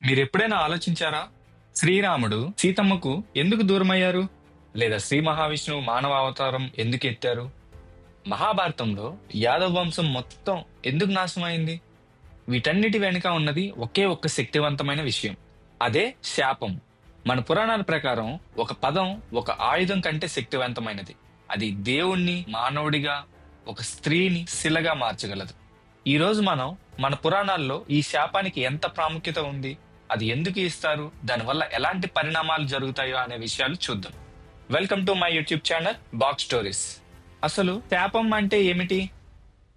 మీరెప్పుడైనా ఆలోచించారా? శ్రీరాముడు సీతమ్మకు ఎందుకు దూరమయ్యారు? లేదా శ్రీ మహావిష్ణువు మానవ అవతారం ఎందుకు ఎత్తారు? మహాభారతంలో యాదవ వంశం మొత్తం ఎందుకు నాశనమైంది? వీటన్నిటి వెనుక ఉన్నది ఒకే ఒక్క శక్తివంతమైన విషయం. అదే శాపం. మన పురాణాల ప్రకారం ఒక పదం ఒక ఆయుధం కంటే శక్తివంతమైనది. అది దేవుణ్ణి మానవుడిగా, ఒక స్త్రీని శిలగా మార్చగలదు. ఈ రోజు మనం మన పురాణాల్లో ఈ శాపానికి ఎంత ప్రాముఖ్యత ఉంది, అది ఎందుకు ఇస్తారు, దానివల్ల ఎలాంటి పరిణామాలు జరుగుతాయో అనే విషయాలు చూద్దాం. Welcome to my YouTube channel box stories. అసలు శాపం అంటే ఏమిటి?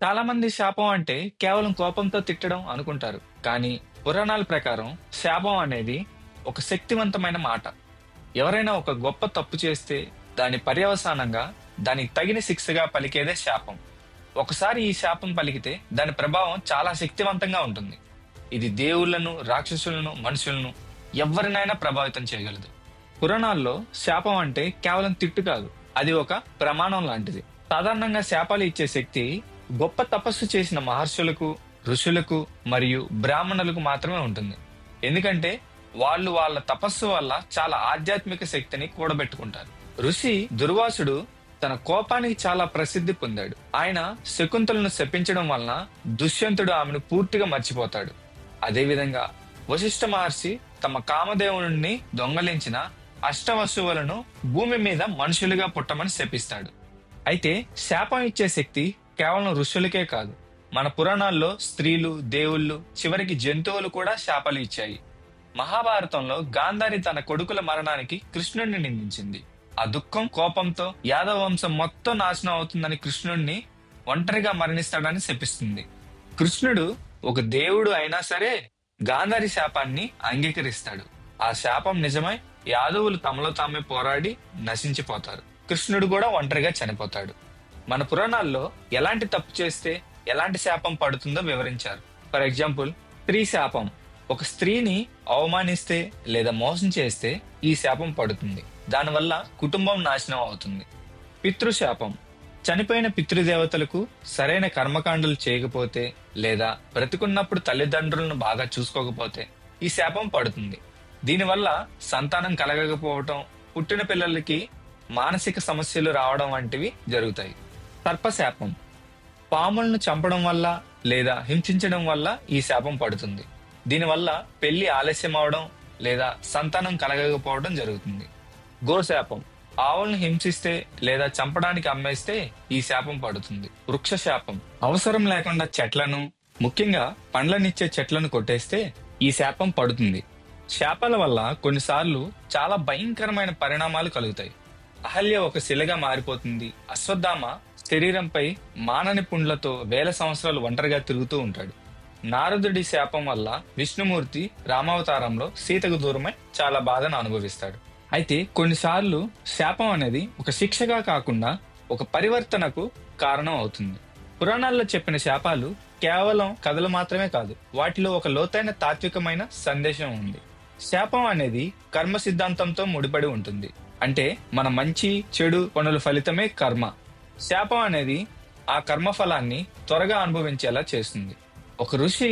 చాలా మంది శాపం అంటే కేవలం కోపంతో తిట్టడం అనుకుంటారు. కానీ పురాణాల ప్రకారం శాపం అనేది ఒక శక్తివంతమైన మాట. ఎవరైనా ఒక గొప్ప తప్పు చేస్తే దాని పర్యవసానంగా దానికి తగిన శిక్షగా పలికేదే శాపం. ఒకసారి ఈ శాపం పలికితే దాని ప్రభావం చాలా శక్తివంతంగా ఉంటుంది. ఇది దేవుళ్లను, రాక్షసులను, మనుషులను ఎవరినైనా ప్రభావితం చేయగలదు. పురాణాల్లో శాపం అంటే కేవలం తిట్టు కాదు, అది ఒక ప్రమాణం లాంటిది. సాధారణంగా శాపాలు ఇచ్చే శక్తి గొప్ప తపస్సు చేసిన మహర్షులకు, ఋషులకు మరియు బ్రాహ్మణులకు మాత్రమే ఉంటుంది. ఎందుకంటే వాళ్ళు వాళ్ళ తపస్సు వల్ల చాలా ఆధ్యాత్మిక శక్తిని కూడబెట్టుకుంటారు. ఋషి దుర్వాసుడు తన కోపానికి చాలా ప్రసిద్ధి పొందాడు. ఆయన శకుంతలను శపించడం వలన దుష్యంతుడు ఆమెను పూర్తిగా మర్చిపోతాడు. అదేవిధంగా వశిష్ఠ మహర్షి తమ కామదేవుని దొంగలించిన అష్టవసువులను భూమి మీద మనుషులుగా పుట్టమని శపిస్తాడు. అయితే శాపం ఇచ్చే శక్తి కేవలం ఋషులకే కాదు, మన పురాణాల్లో స్త్రీలు, దేవుళ్ళు, చివరికి జంతువులు కూడా శాపాలు ఇచ్చాయి. మహాభారతంలో గాంధారి తన కొడుకుల మరణానికి కృష్ణుడిని నిందించింది. ఆ దుఃఖం, కోపంతో యాదవ వంశం మొత్తం నాశనం అవుతుందని, కృష్ణుడిని ఒంటరిగా మరణిస్తాడని శపిస్తుంది. కృష్ణుడు ఒక దేవుడు అయినా సరే గాంధారి శాపాన్ని అంగీకరిస్తాడు. ఆ శాపం నిజమై యాదవులు తమలో తామే పోరాడి నశించిపోతారు. కృష్ణుడు కూడా ఒంటరిగా చనిపోతాడు. మన పురాణాల్లో ఎలాంటి తప్పు చేస్తే ఎలాంటి శాపం పడుతుందో వివరించారు. ఫర్ ఎగ్జాంపుల్, స్త్రీ శాపం. ఒక స్త్రీని అవమానిస్తే లేదా మోసం చేస్తే ఈ శాపం పడుతుంది. దానివల్ల కుటుంబం నాశనం అవుతుంది. పితృశాపం. చనిపోయిన పితృదేవతలకు సరైన కర్మకాండలు చేయకపోతే లేదా బ్రతికున్నప్పుడు తల్లిదండ్రులను బాగా చూసుకోకపోతే ఈ శాపం పడుతుంది. దీనివల్ల సంతానం కలగకపోవటం, పుట్టిన పిల్లలకి మానసిక సమస్యలు రావడం వంటివి జరుగుతాయి. సర్పశాపం. పాములను చంపడం వల్ల లేదా హింసించడం వల్ల ఈ శాపం పడుతుంది. దీనివల్ల పెళ్లి ఆలస్యం అవడం లేదా సంతానం కలగకపోవడం జరుగుతుంది. గోశాపం. ఆవులను హింసిస్తే లేదా చంపడానికి అమ్మేస్తే ఈ శాపం పడుతుంది. వృక్షశాపం. అవసరం లేకుండా చెట్లను, ముఖ్యంగా పండ్లనిచ్చే చెట్లను కొట్టేస్తే ఈ శాపం పడుతుంది. శాపాల వల్ల కొన్నిసార్లు చాలా భయంకరమైన పరిణామాలు కలుగుతాయి. అహల్య ఒక శిలగా మారిపోతుంది. అశ్వత్థామ శరీరంపై మానని పుండ్లతో వేల సంవత్సరాలు ఒంటరిగా తిరుగుతూ ఉంటాడు. నారదుడి శాపం వల్ల విష్ణుమూర్తి రామావతారంలో సీతకు దూరమై చాలా బాధను అనుభవిస్తాడు. అయితే కొన్నిసార్లు శాపం అనేది ఒక శిక్షగా కాకుండా ఒక పరివర్తనకు కారణం అవుతుంది. పురాణాల్లో చెప్పిన శాపాలు కేవలం కథలు మాత్రమే కాదు, వాటిలో ఒక లోతైన తాత్వికమైన సందేశం ఉంది. శాపం అనేది కర్మ సిద్ధాంతంతో ముడిపడి ఉంటుంది. అంటే మన మంచి చెడు పనుల ఫలితమే కర్మ. శాపం అనేది ఆ కర్మ ఫలాన్ని త్వరగా అనుభవించేలా చేస్తుంది. ఒక ఋషి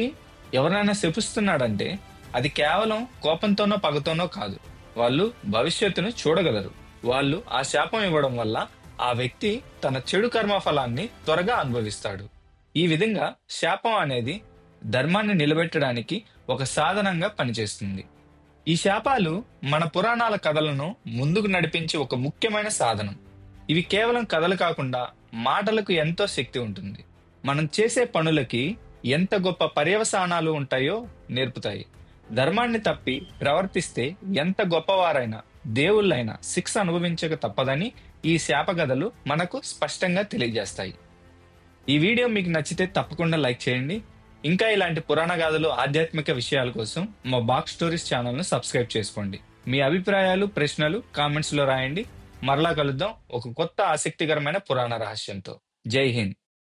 ఎవరైనా శపిస్తున్నాడంటే అది కేవలం కోపంతోనో పగతోనో కాదు, వాళ్ళు భవిష్యత్తును చూడగలరు. వాళ్ళు ఆ శాపం ఇవ్వడం వల్ల ఆ వ్యక్తి తన చెడు కర్మ ఫలాన్ని త్వరగా అనుభవిస్తాడు. ఈ విధంగా శాపం అనేది ధర్మాన్ని నిలబెట్టడానికి ఒక సాధనంగా పనిచేస్తుంది. ఈ శాపాలు మన పురాణాల కథలను ముందుకు నడిపించే ఒక ముఖ్యమైన సాధనం. ఇవి కేవలం కథలు కాకుండా మాటలకు ఎంతో శక్తి ఉంటుంది. మనం చేసే పనులకి ఎంత గొప్ప పర్యవసానాలు ఉంటాయో నేర్పుతాయి. ధర్మాన్ని తప్పి ప్రవర్తిస్తే ఎంత గొప్పవారైనా, దేవుళ్ళైనా శిక్ష అనుభవించక తప్పదని ఈ శాపకథలు మనకు స్పష్టంగా తెలియజేస్తాయి. ఈ వీడియో మీకు నచ్చితే తప్పకుండా లైక్ చేయండి. ఇంకా ఇలాంటి పురాణ గాథలు, ఆధ్యాత్మిక విషయాల కోసం మా బాక్స్ స్టోరీస్ ఛానల్ను సబ్స్క్రైబ్ చేసుకోండి. మీ అభిప్రాయాలు, ప్రశ్నలు కామెంట్స్ లో రాయండి. మరలా కలుద్దాం ఒక కొత్త ఆసక్తికరమైన పురాణ రహస్యంతో. జై హింద్.